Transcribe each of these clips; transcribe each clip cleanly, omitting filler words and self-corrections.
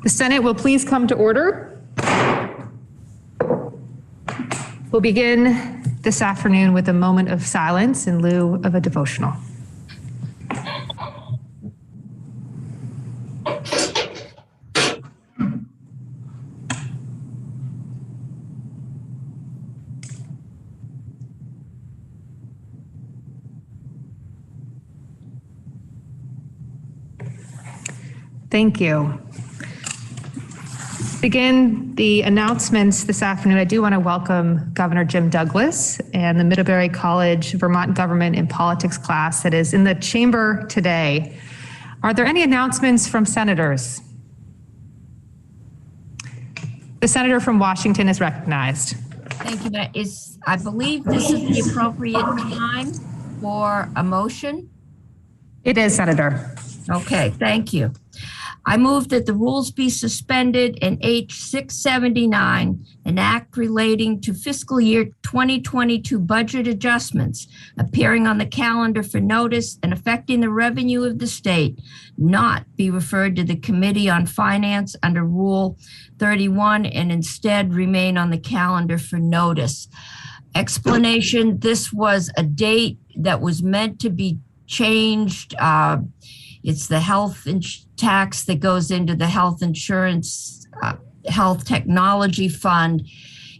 The Senate will please come to order. We'll begin this afternoon with a moment of silence in lieu of a devotional. Thank you. Begin the announcements this afternoon. I do want to welcome Governor Jim Douglas and the Middlebury College Vermont Government and Politics class that is in the chamber today. Are there any announcements from senators? The senator from Washington is recognized. Thank you. I believe this is the appropriate time for a motion. It is, Senator. Okay, thank you. I move that the rules be suspended and H679, an act relating to fiscal year 2022 budget adjustments appearing on the calendar for notice and affecting the revenue of the state, not be referred to the Committee on Finance under Rule 31 and instead remain on the calendar for notice. Explanation: this was a date that was meant to be changed. It's the health tax that goes into the health insurance, health technology fund.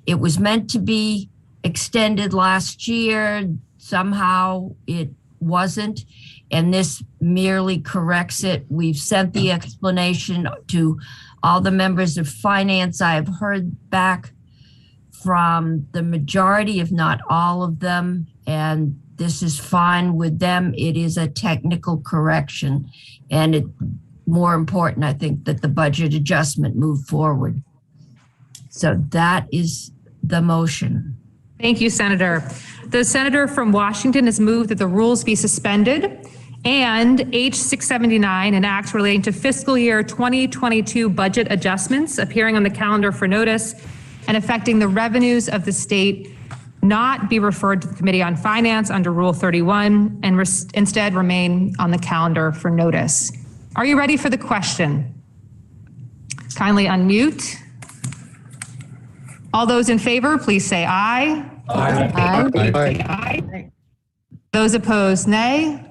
It was meant to be extended last year. Somehow it wasn't, and this merely corrects it. We've sent the explanation to all the members of finance. I have heard back from the majority, if not all of them, and this is fine with them. It is a technical correction, and it more important, I think, that the budget adjustment move forward. So that is the motion. Thank you, Senator. The senator from Washington has moved that the rules be suspended and H679, an act relating to fiscal year 2022 budget adjustments appearing on the calendar for notice and affecting the revenues of the state, not be referred to the Committee on Finance under Rule 31 and instead remain on the calendar for notice. Are you ready for the question? Kindly unmute. All those in favor, please say aye. Aye. Aye. Aye. Say aye. Those opposed, nay.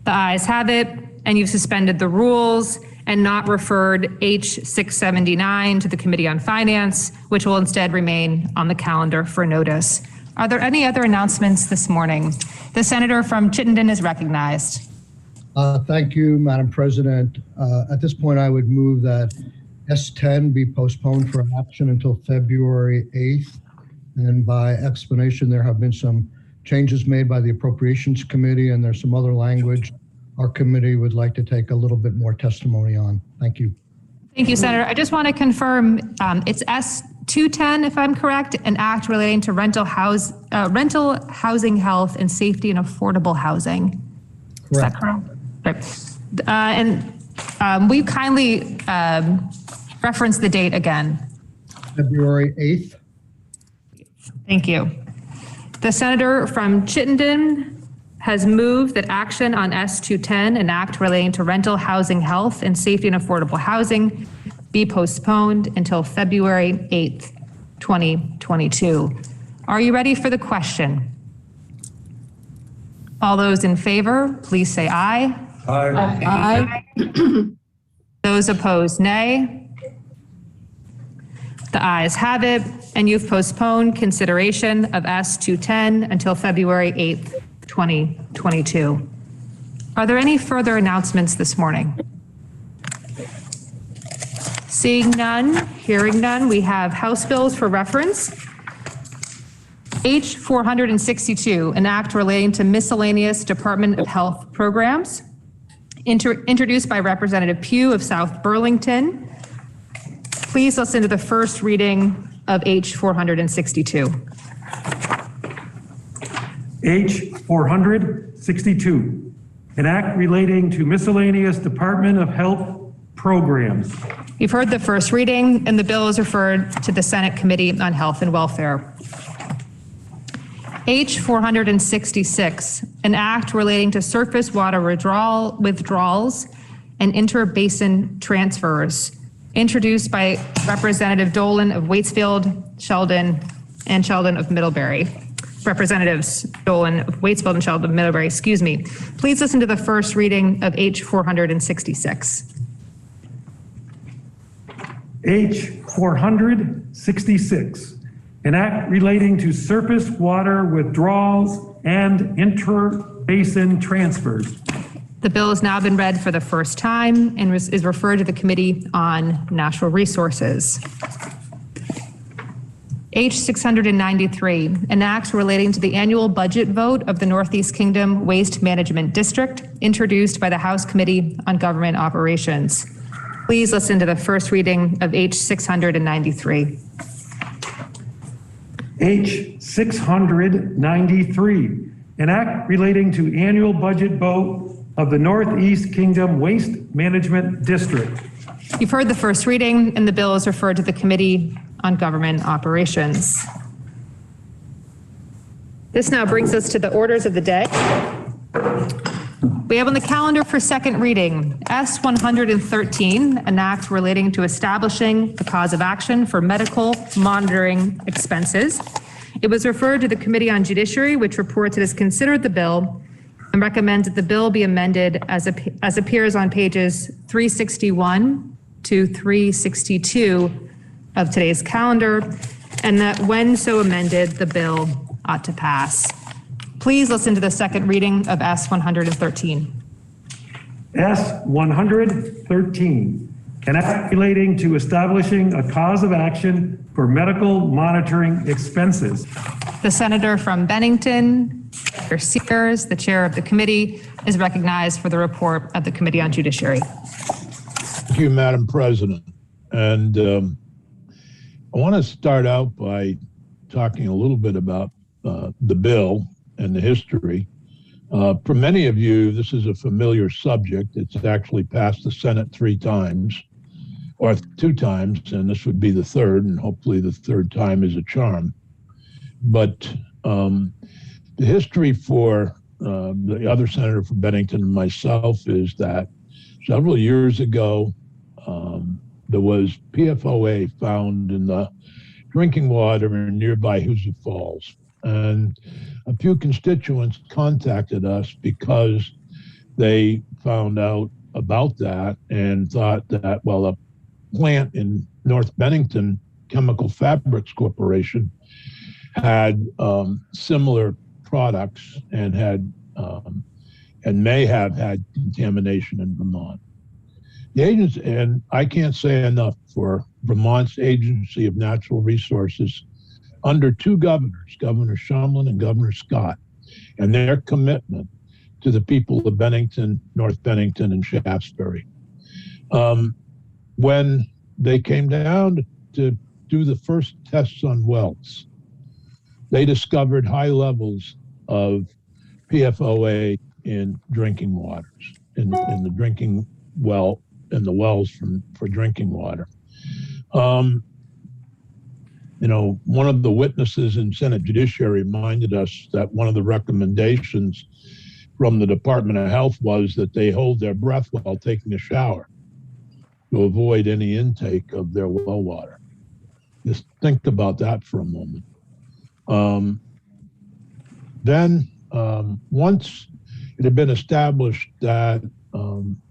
The ayes have it, and you've suspended the rules and not referred H679 to the Committee on Finance, which will instead remain on the calendar for notice. Are there any other announcements this morning? The senator from Chittenden is recognized. Thank you, Madam President. At this point, I would move that S10 be postponed for action until February 8th. And by explanation, there have been some changes made by the Appropriations Committee, and there's some other language our committee would like to take a little bit more testimony on. Thank you. Thank you, Senator. I just want to confirm it's S210, if I'm correct, an act relating to rental housing health and safety and affordable housing. Correct. Is that correct? Right. And we kindly reference the date again. February 8th. Thank you. The senator from Chittenden has moved that action on S210, an act relating to rental housing health and safety and affordable housing, be postponed until February 8th, 2022. Are you ready for the question? All those in favor, please say aye. Aye. Aye. Those opposed, nay. The ayes have it, and you've postponed consideration of S210 until February 8th, 2022. Are there any further announcements this morning? Seeing none, hearing none, we have House bills for reference. H462, an act relating to miscellaneous Department of Health programs, introduced by Representative Pugh of South Burlington. Please listen to the first reading of H462. H462, an act relating to miscellaneous Department of Health programs. You've heard the first reading, and the bill is referred to the Senate Committee on Health and Welfare. H466, an act relating to surface water withdrawals and interbasin transfers, introduced by Representative Dolan of Waitsfield, Sheldon, and Sheldon of Middlebury. Representatives Dolan of Waitsfield and Sheldon of Middlebury, excuse me. Please listen to the first reading of H 466. H 466, an act relating to surface water withdrawals and interbasin transfers. The bill has now been read for the first time and is referred to the Committee on Natural Resources. H 693, an act relating to the annual budget vote of the Northeast Kingdom Waste Management District, introduced by the House Committee on Government Operations. Please listen to the first reading of H 693. H 693, an act relating to annual budget vote of the Northeast Kingdom Waste Management District. You've heard the first reading, and the bill is referred to the Committee on Government Operations. This now brings us to the orders of the day. We have on the calendar for second reading, S 113, an act relating to establishing a cause of action for medical monitoring expenses. It was referred to the Committee on Judiciary, which reports it has considered the bill and recommends that the bill be amended as appears on pages 361 to 362 of today's calendar, and that when so amended, the bill ought to pass. Please listen to the second reading of S 113. S 113, an act relating to establishing a cause of action for medical monitoring expenses. The senator from Bennington, Senator Sears, the chair of the committee, is recognized for the report of the Committee on Judiciary. Thank you, Madam President. And I want to start out by talking a little bit about the bill and the history. For many of you, this is a familiar subject. It's actually passed the Senate 3 times, or 2 times, and this would be the third, and hopefully the third time is a charm. But the history for the other senator from Bennington and myself is that several years ago, there was PFOA found in the drinking water in nearby Hoosier Falls. And a few constituents contacted us because they found out about that and thought that, well, a plant in North Bennington, Chemical Fabrics Corporation, had similar products and had and may have had contamination in Vermont. The agency, and I can't say enough for Vermont's Agency of Natural Resources, under 2 governors, Governor Shumlin and Governor Scott, and their commitment to the people of Bennington, North Bennington, and Shaftesbury. When they came down to do the first tests on wells, they discovered high levels of PFOA in drinking waters, in the drinking well, in the wells for drinking water. You know, one of the witnesses in Senate Judiciary reminded us that one of the recommendations from the Department of Health was that they hold their breath while taking a shower to avoid any intake of their well water. Just think about that for a moment. Then, once it had been established that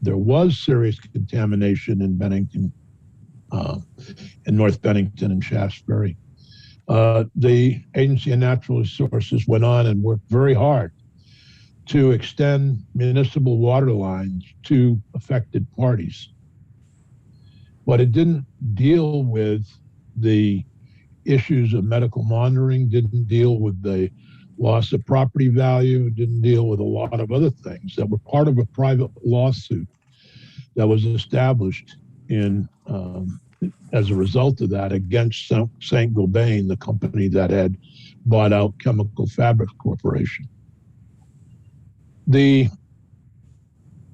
there was serious contamination in Bennington, in North Bennington and Shaftesbury, the Agency of Natural Resources went on and worked very hard to extend municipal water lines to affected parties. But it didn't deal with the issues of medical monitoring, didn't deal with the loss of property value, didn't deal with a lot of other things that were part of a private lawsuit that was established in as a result of that against St. Gobain, the company that had bought out Chemical Fabrics Corporation. The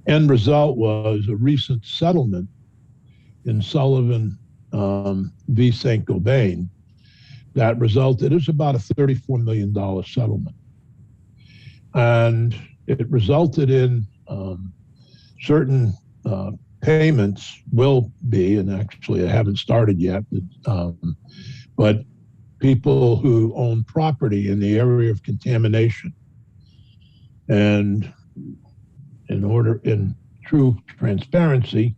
end result was a recent settlement in Sullivan v. St. Gobain that resulted, it was about a $34 million settlement. And it resulted in certain payments will be, and actually I haven't started yet, but people who own property in the area of contamination. And in true transparency,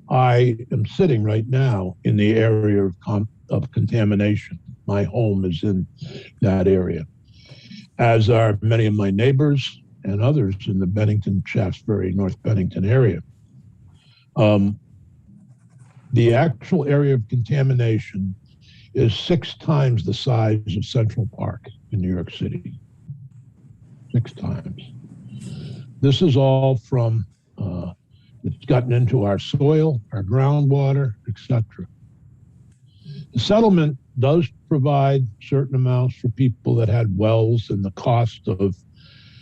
I am sitting right now in the area of contamination. My home is in that area, as are many of my neighbors and others in the Bennington, Shaftesbury, North Bennington area. The actual area of contamination is 6 times the size of Central Park in New York City. 6 times. This is all from, it's gotten into our soil, our groundwater, etc. The settlement does provide certain amounts for people that had wells, and the cost of,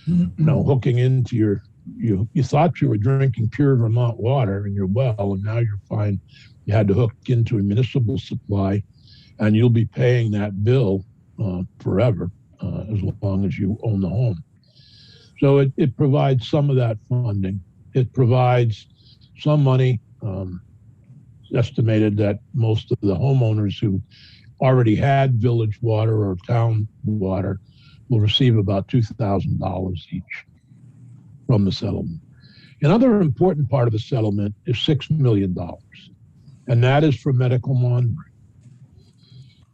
hooking into you thought you were drinking pure Vermont water in your well, and now you're finding you had to hook into a municipal supply, and you'll be paying that bill forever, as long as you own the home. So it provides some of that funding. It provides some money, estimated that most of the homeowners who already had village water or town water will receive about $2,000 each from the settlement. Another important part of the settlement is $6 million, and that is for medical monitoring.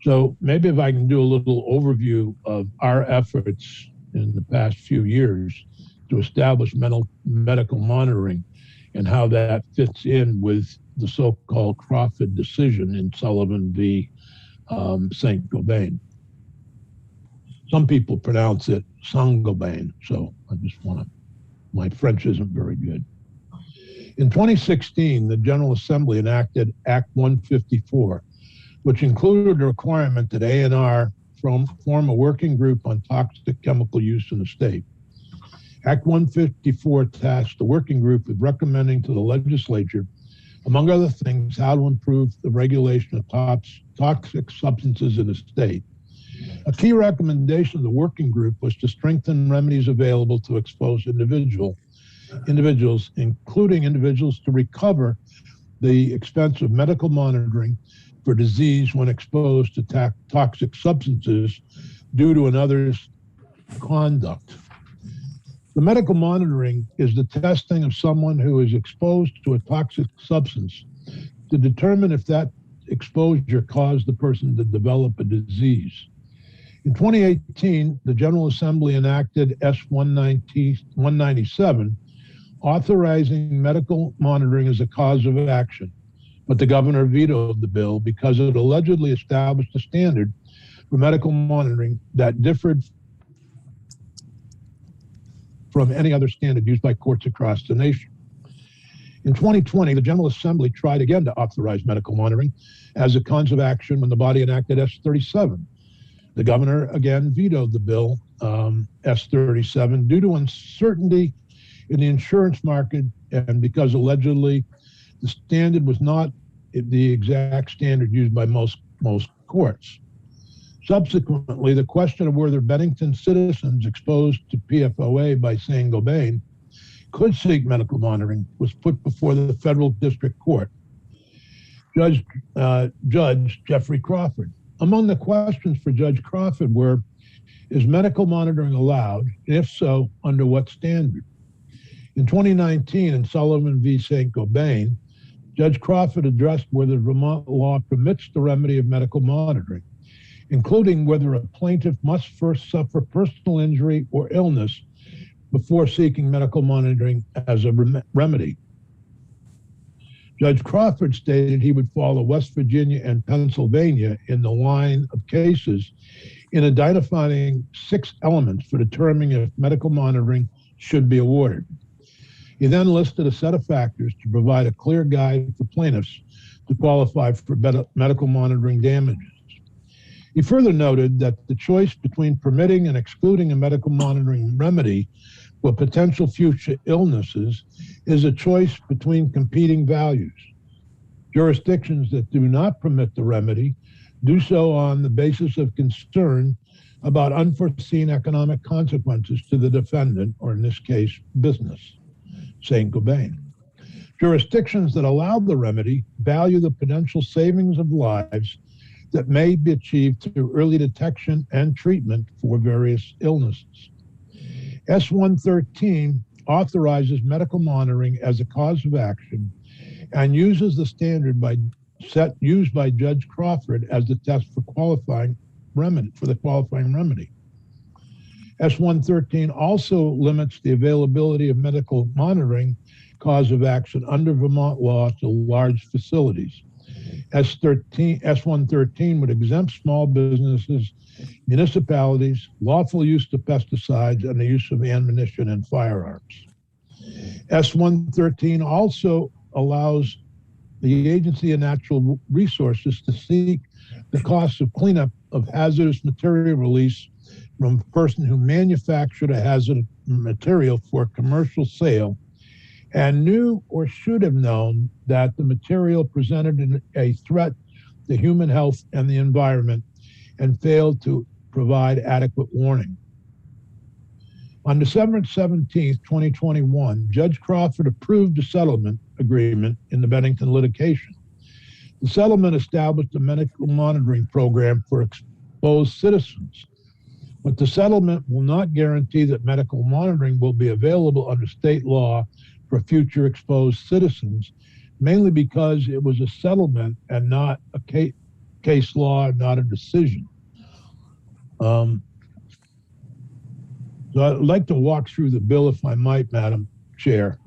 So maybe if I can do a little overview of our efforts in the past few years to establish medical monitoring and how that fits in with the so-called Crawford decision in Sullivan v. Saint-Gobain. Some people pronounce it Saint-Gobain, so I just my French isn't very good. In 2016, the General Assembly enacted Act 154, which included a requirement that A&R form a working group on toxic chemical use in the state. Act 154 tasked the working group with recommending to the legislature, among other things, how to improve the regulation of toxic substances in the state. A key recommendation of the working group was to strengthen remedies available to exposed individuals, including individuals to recover the expense of medical monitoring for disease when exposed to toxic substances due to another's conduct. The medical monitoring is the testing of someone who is exposed to a toxic substance to determine if that exposure caused the person to develop a disease. In 2018, the General Assembly enacted S 197, authorizing medical monitoring as a cause of action, but the governor vetoed the bill because it allegedly established a standard for medical monitoring that differed from any other standard used by courts across the nation. In 2020, the General Assembly tried again to authorize medical monitoring as a cause of action when the body enacted S 37. The governor again vetoed the bill, S 37, due to uncertainty in the insurance market and because allegedly the standard was not the exact standard used by most courts. Subsequently, the question of whether Bennington citizens exposed to PFOA by Saint-Gobain could seek medical monitoring was put before the federal district court. Judge Jeffrey Crawford. Among the questions for Judge Crawford were, is medical monitoring allowed? If so, under what standard? In 2019, in Sullivan v. Saint-Gobain, Judge Crawford addressed whether Vermont law permits the remedy of medical monitoring, including whether a plaintiff must first suffer personal injury or illness before seeking medical monitoring as a remedy. Judge Crawford stated he would follow West Virginia and Pennsylvania in the line of cases in identifying 6 elements for determining if medical monitoring should be awarded. He then listed a set of factors to provide a clear guide for plaintiffs to qualify for medical monitoring damages. He further noted that the choice between permitting and excluding a medical monitoring remedy for potential future illnesses is a choice between competing values. Jurisdictions that do not permit the remedy do so on the basis of concern about unforeseen economic consequences to the defendant, or in this case, business, Saint-Gobain. Jurisdictions that allow the remedy value the potential savings of lives that may be achieved through early detection and treatment for various illnesses. S113 authorizes medical monitoring as a cause of action and uses the standard used by Judge Crawford as the test for the qualifying remedy. S113 also limits the availability of medical monitoring cause of action under Vermont law to large facilities. S113 would exempt small businesses, municipalities, lawful use of pesticides, and the use of ammunition and firearms. S113 also allows the Agency of Natural Resources to seek the cost of cleanup of hazardous material release from a person who manufactured a hazardous material for commercial sale and knew or should have known that the material presented a threat to human health and the environment and failed to provide adequate warning. On December 17, 2021, Judge Crawford approved a settlement agreement in the Bennington litigation. The settlement established a medical monitoring program for exposed citizens, but the settlement will not guarantee that medical monitoring will be available under state law for future exposed citizens, mainly because it was a settlement and not a case law, not a decision. So I'd like to walk through the bill, if I might, Madam Chair.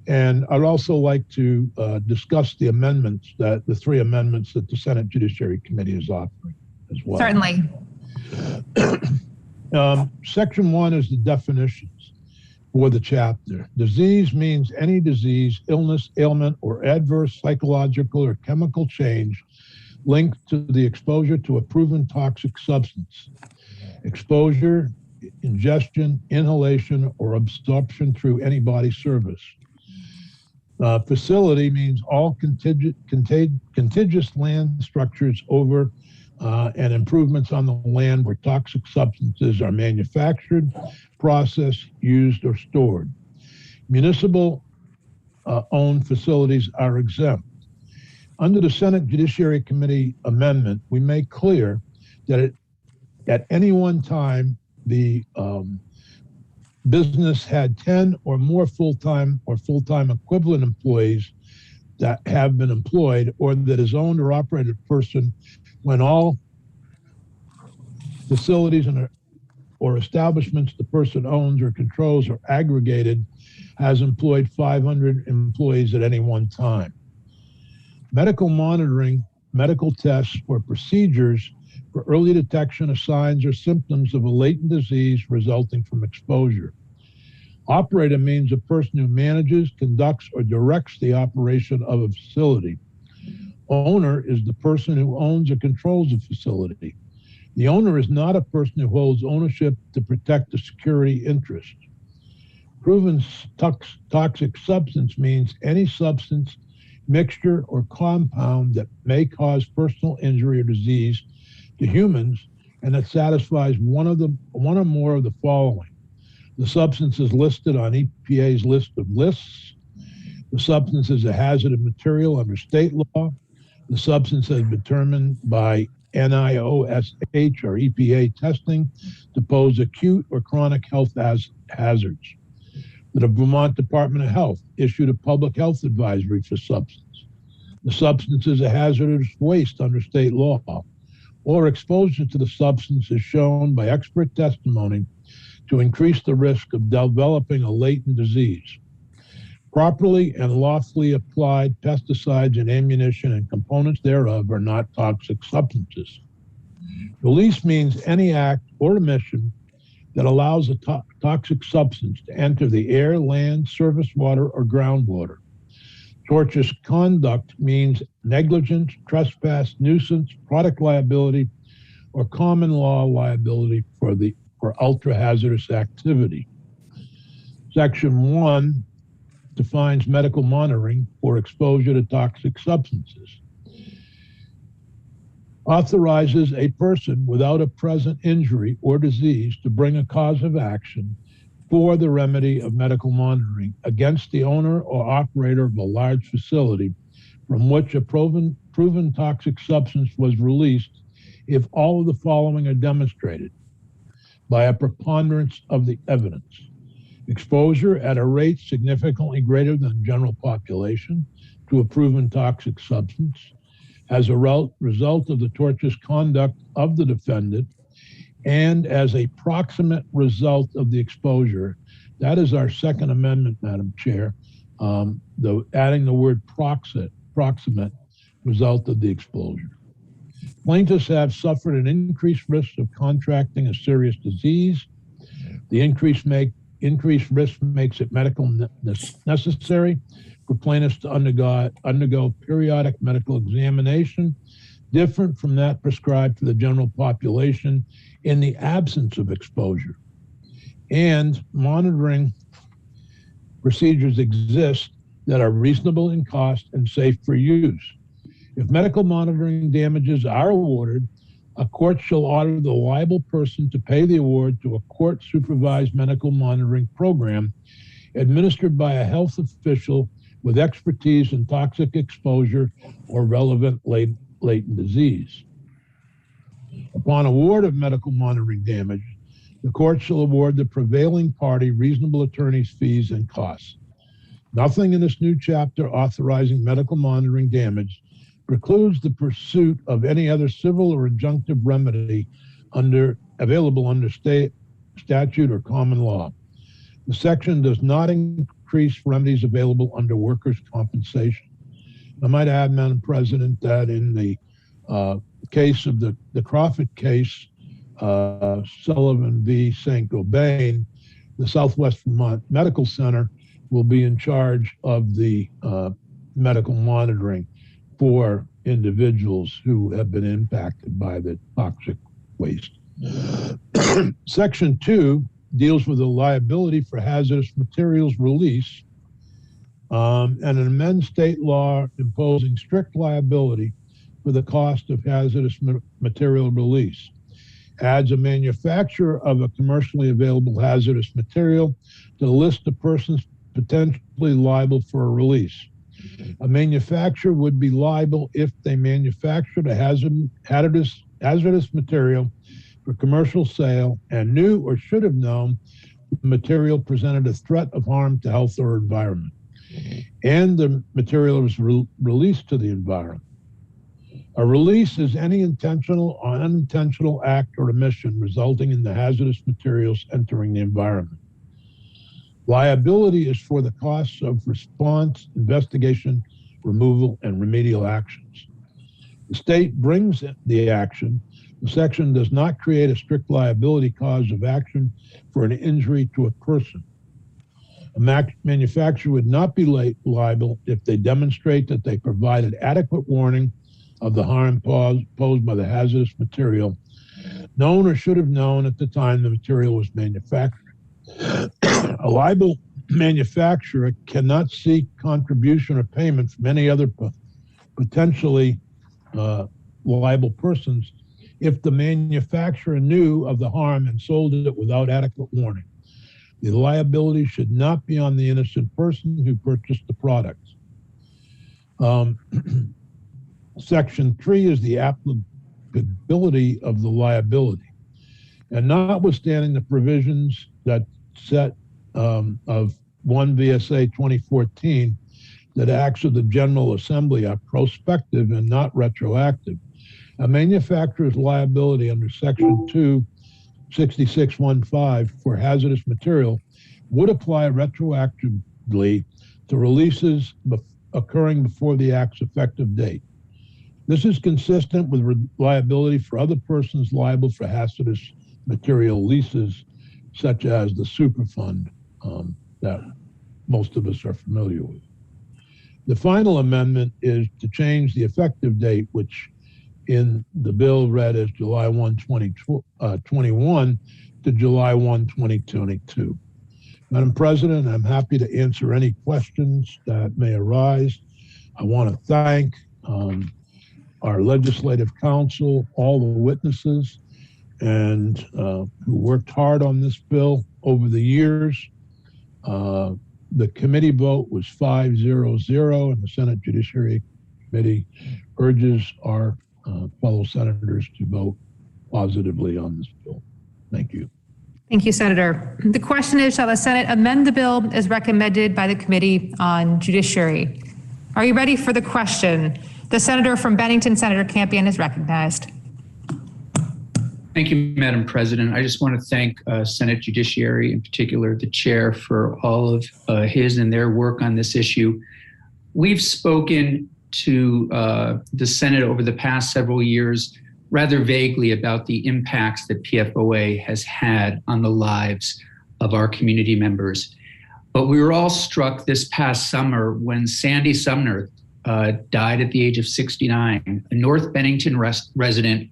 And I'd also like to discuss the amendments, the three amendments that the Senate Judiciary Committee is offering as well. Certainly. Section 1 is the definitions for the chapter. Disease means any disease, illness, ailment, or adverse psychological or chemical change linked to the exposure to a proven toxic substance. Exposure, ingestion, inhalation, or absorption through any body service. Facility means all contiguous land structures over and improvements on the land where toxic substances are manufactured, processed, used, or stored. Municipal owned facilities are exempt. Under the Senate Judiciary Committee amendment, we make clear that at any one time, the business had 10 or more full-time or full-time equivalent employees that have been employed, or that is owned or operated person when all facilities or establishments the person owns or controls are aggregated has employed 500 employees at any one time. Medical monitoring, medical tests, or procedures for early detection of signs or symptoms of a latent disease resulting from exposure. Operator means a person who manages, conducts, or directs the operation of a facility. Owner is the person who owns or controls a facility. The owner is not a person who holds ownership to protect the security interest. Proven toxic substance means any substance, mixture, or compound that may cause personal injury or disease to humans and that satisfies one or more of the following. The substance is listed on EPA's list of lists. The substance is a hazardous material under state law. The substance has been determined by NIOSH or EPA testing to pose acute or chronic health hazards. The Vermont Department of Health issued a public health advisory for substance. The substance is a hazardous waste under state law, or exposure to the substance is shown by expert testimony to increase the risk of developing a latent disease. Properly and lawfully applied pesticides and ammunition and components thereof are not toxic substances. Release means any act or omission that allows a toxic substance to enter the air, land, surface water, or groundwater. Tortious conduct means negligence, trespass, nuisance, product liability, or common law liability for ultra-hazardous activity. Section 1 defines medical monitoring for exposure to toxic substances. Authorizes a person without a present injury or disease to bring a cause of action for the remedy of medical monitoring against the owner or operator of a large facility from which a proven toxic substance was released if all of the following are demonstrated by a preponderance of the evidence. Exposure at a rate significantly greater than general population to a proven toxic substance as a result of the tortious conduct of the defendant and as a proximate result of the exposure. That is our Second Amendment, Madam Chair. Adding the word proximate result of the exposure. Plaintiffs have suffered an increased risk of contracting a serious disease. The increased risk makes it medically necessary for plaintiffs to undergo periodic medical examination, different from that prescribed to the general population in the absence of exposure. And monitoring procedures exist that are reasonable in cost and safe for use. If medical monitoring damages are awarded, a court shall order the liable person to pay the award to a court-supervised medical monitoring program administered by a health official with expertise in toxic exposure or relevant latent disease. Upon award of medical monitoring damage, the court shall award the prevailing party reasonable attorney's fees and costs. Nothing in this new chapter authorizing medical monitoring damage precludes the pursuit of any other civil or injunctive remedy available under state statute or common law. The section does not increase remedies available under workers' compensation. I might add, Madam President, that in the case of the Crawford case, Sullivan v. St. Gobain, the Southwest Vermont Medical Center will be in charge of the medical monitoring for individuals who have been impacted by the toxic waste. Section 2 deals with the liability for hazardous materials release and an amends state law imposing strict liability for the cost of hazardous material release. Adds a manufacturer of a commercially available hazardous material to the list of persons potentially liable for a release. A manufacturer would be liable if they manufactured a hazardous material for commercial sale and knew or should have known the material presented a threat of harm to health or environment, and the material was released to the environment. A release is any intentional or unintentional act or omission resulting in the hazardous materials entering the environment. Liability is for the costs of response, investigation, removal, and remedial actions. The state brings the action. The section does not create a strict liability cause of action for an injury to a person. A manufacturer would not be liable if they demonstrate that they provided adequate warning of the harm posed by the hazardous material, known or should have known at the time the material was manufactured. A liable manufacturer cannot seek contribution or payment from any other potentially liable persons if the manufacturer knew of the harm and sold it without adequate warning. The liability should not be on the innocent person who purchased the product. Section 3 is the applicability of the liability. And notwithstanding the provisions that set of 1 VSA 2014 that acts of the General Assembly are prospective and not retroactive, a manufacturer's liability under Section 26615 for hazardous material would apply retroactively to releases occurring before the Act's effective date. This is consistent with liability for other persons liable for hazardous material leases, such as the Superfund that most of us are familiar with. The final amendment is to change the effective date, which in the bill read as July 1, 2021 to July 1, 2022. Madam President, I'm happy to answer any questions that may arise. I want to thank our legislative council, all the witnesses, and who worked hard on this bill over the years. The committee vote was 5-0-0, and the Senate Judiciary Committee urges our fellow senators to vote positively on this bill. Thank you. Thank you, Senator. The question is, shall the Senate amend the bill as recommended by the Committee on Judiciary? Are you ready for the question? The senator from Bennington, Senator Campion, is recognized. Thank you, Madam President. I just want to thank Senate Judiciary, in particular the chair, for all of his and their work on this issue. We've spoken to the Senate over the past several years rather vaguely about the impacts that PFOA has had on the lives of our community members. But we were all struck this past summer when Sandy Sumner died at the age of 69, a North Bennington resident,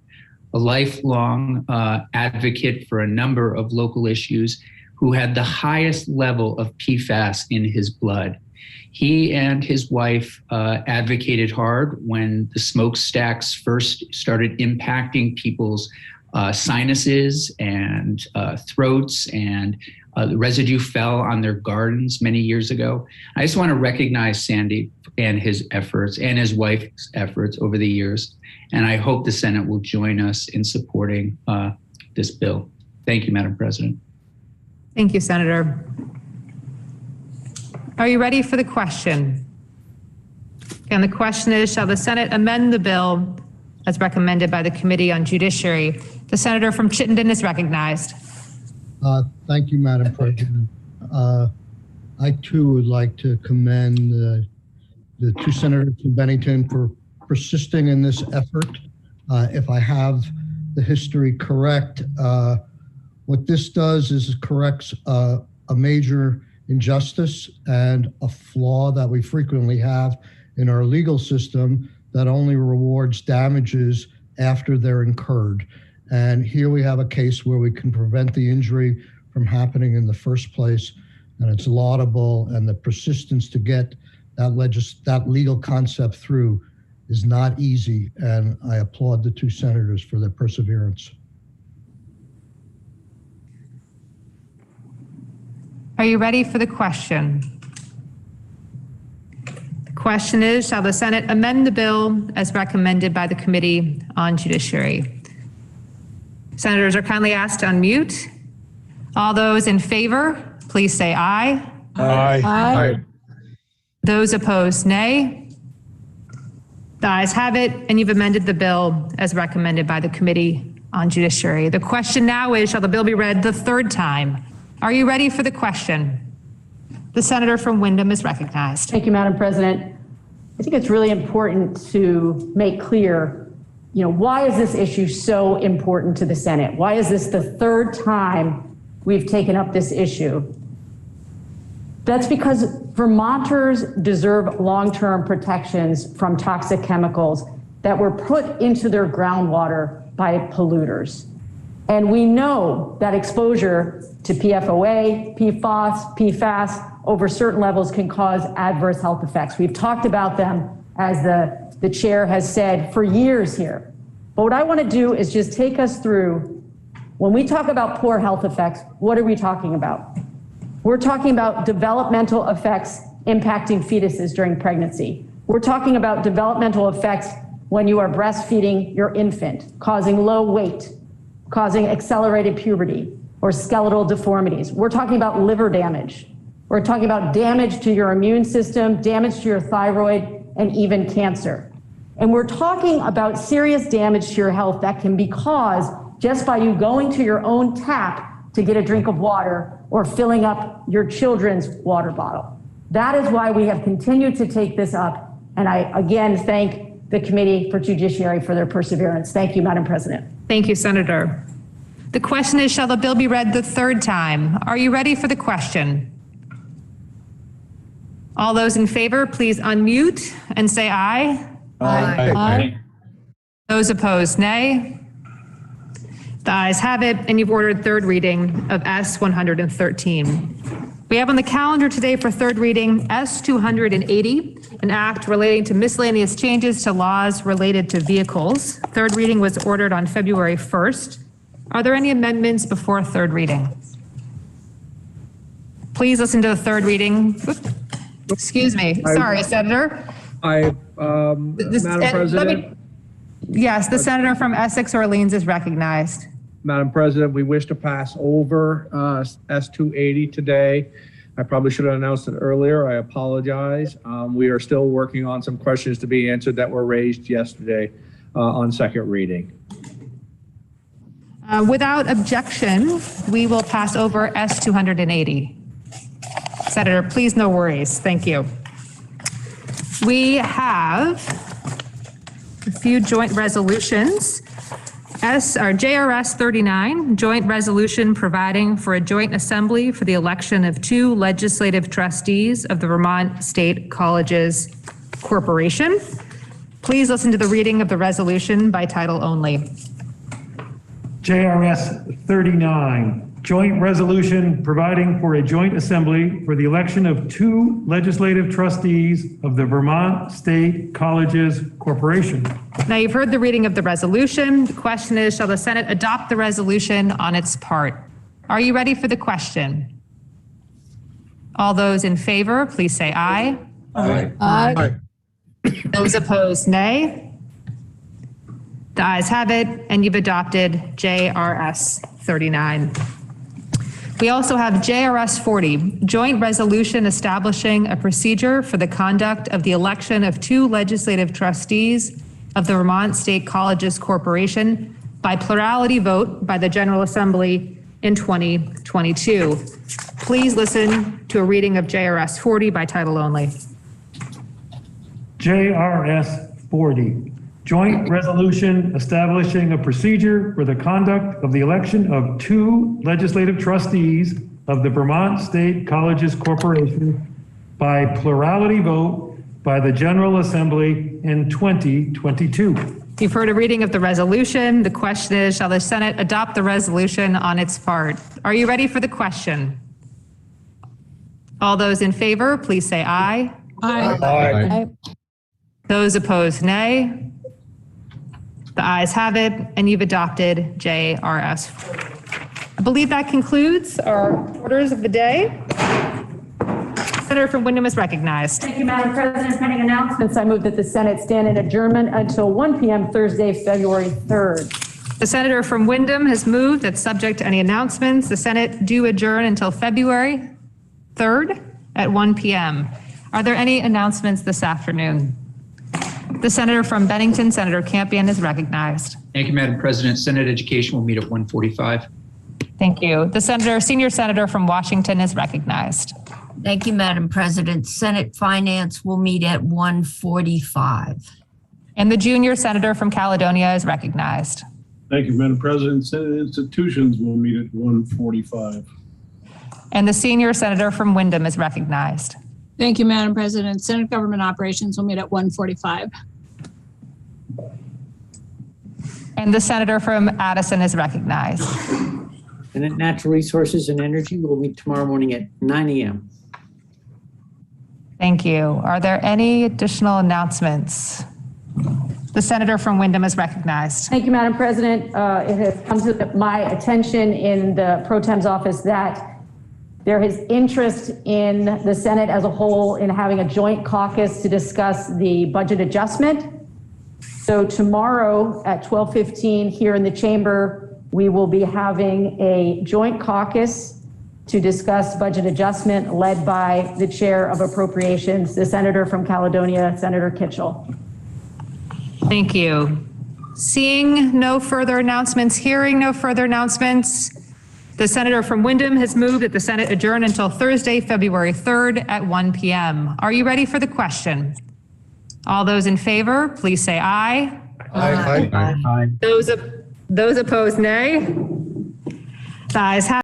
a lifelong advocate for a number of local issues, who had the highest level of PFAS in his blood. He and his wife advocated hard when the smokestacks first started impacting people's sinuses and throats, and the residue fell on their gardens many years ago. I just want to recognize Sandy and his efforts and his wife's efforts over the years. And I hope the Senate will join us in supporting this bill. Thank you, Madam President. Thank you, Senator. Are you ready for the question? And the question is, shall the Senate amend the bill as recommended by the Committee on Judiciary? The senator from Chittenden is recognized. Thank you, Madam President. I too would like to commend the two senators from Bennington for persisting in this effort. If I have the history correct, what this does is it corrects a major injustice and a flaw that we frequently have in our legal system that only rewards damages after they're incurred. And here we have a case where we can prevent the injury from happening in the first place, and it's laudable, and the persistence to get that legal concept through is not easy, and I applaud the two senators for their perseverance. Are you ready for the question? The question is, shall the Senate amend the bill as recommended by the Committee on Judiciary? Senators are kindly asked to unmute. All those in favor, please say aye. Aye. Aye. Those opposed, nay. The ayes have it, and you've amended the bill as recommended by the Committee on Judiciary. The question now is, shall the bill be read the third time? Are you ready for the question? The senator from Windham is recognized. Thank you, Madam President. I think it's really important to make clear, why is this issue so important to the Senate? Why is this the third time we've taken up this issue? That's because Vermonters deserve long-term protections from toxic chemicals that were put into their groundwater by polluters. And we know that exposure to PFOA, PFAS over certain levels can cause adverse health effects. We've talked about them, as the chair has said, for years here. But what I want to do is just take us through, when we talk about poor health effects, what are we talking about? We're talking about developmental effects impacting fetuses during pregnancy. We're talking about developmental effects when you are breastfeeding your infant, causing low weight, causing accelerated puberty or skeletal deformities. We're talking about liver damage. We're talking about damage to your immune system, damage to your thyroid, and even cancer. And we're talking about serious damage to your health that can be caused just by you going to your own tap to get a drink of water or filling up your children's water bottle. That is why we have continued to take this up. And I again thank the Committee for Judiciary for their perseverance. Thank you, Madam President. Thank you, Senator. The question is, shall the bill be read the third time? Are you ready for the question? All those in favor, please unmute and say aye. Aye. Aye. Those opposed, nay. The ayes have it, and you've ordered third reading of S 113. We have on the calendar today for third reading S 280, an act relating to miscellaneous changes to laws related to vehicles. Third reading was ordered on February 1st. Are there any amendments before third reading? Please listen to the third reading. Excuse me. Sorry, Senator. Madam President. Yes, the senator from Essex Orleans is recognized. Madam President, we wish to pass over S280 today. I probably should have announced it earlier. I apologize. We are still working on some questions to be answered that were raised yesterday on second reading. Without objection, we will pass over S280. Senator, please, no worries. Thank you. We have a few joint resolutions. JRS 39, joint resolution providing for a joint assembly for the election of 2 legislative trustees of the Vermont State Colleges Corporation. Please listen to the reading of the resolution by title only. JRS 39, joint resolution providing for a joint assembly for the election of 2 legislative trustees of the Vermont State Colleges Corporation. Now you've heard the reading of the resolution. The question is, shall the Senate adopt the resolution on its part? Are you ready for the question? All those in favor, please say aye. Aye. Aye. Those opposed, nay. The ayes have it, and you've adopted JRS 39. We also have JRS 40, joint resolution establishing a procedure for the conduct of the election of 2 legislative trustees of the Vermont State Colleges Corporation by plurality vote by the General Assembly in 2022. Please listen to a reading of JRS 40 by title only. JRS 40, joint resolution establishing a procedure for the conduct of the election of 2 legislative trustees of the Vermont State Colleges Corporation by plurality vote by the General Assembly in 2022. You've heard a reading of the resolution. The question is, shall the Senate adopt the resolution on its part? Are you ready for the question? All those in favor, please say aye. Aye. Aye. Those opposed, nay. The ayes have it, and you've adopted JRS. I believe that concludes our orders of the day. Senator from Windham is recognized. Thank you, Madam President. Pending announcements, I move that the Senate stand in adjournment until 1 p.m. Thursday, February 3rd. The senator from Windham has moved that, subject to any announcements, the Senate do adjourn until February 3rd at 1 p.m. Are there any announcements this afternoon? The senator from Bennington, Senator Campion, is recognized. Thank you, Madam President. Senate Education will meet at 1:45. Thank you. The senior senator from Washington, is recognized. Thank you, Madam President. Senate Finance will meet at 1:45. And the junior senator from Caledonia is recognized. Thank you, Madam President. Senate Institutions will meet at 1:45. And the senior senator from Windham is recognized. Thank you, Madam President. Senate Government Operations will meet at 1:45. And the senator from Addison is recognized. Senate Natural Resources and Energy will meet tomorrow morning at 9 a.m. Thank you. Are there any additional announcements? The senator from Windham is recognized. Thank you, Madam President. It has come to my attention in the Pro Tem's office that there is interest in the Senate as a whole in having a joint caucus to discuss the budget adjustment. So tomorrow at 12:15 here in the chamber, we will be having a joint caucus to discuss budget adjustment led by the chair of appropriations, the senator from Caledonia, Senator Kitchell. Thank you. Seeing no further announcements, hearing no further announcements, the senator from Windham has moved that the Senate adjourn until Thursday, February 3rd at 1 p.m. Are you ready for the question? All those in favor, please say aye. Aye. Those opposed, nay. The ayes have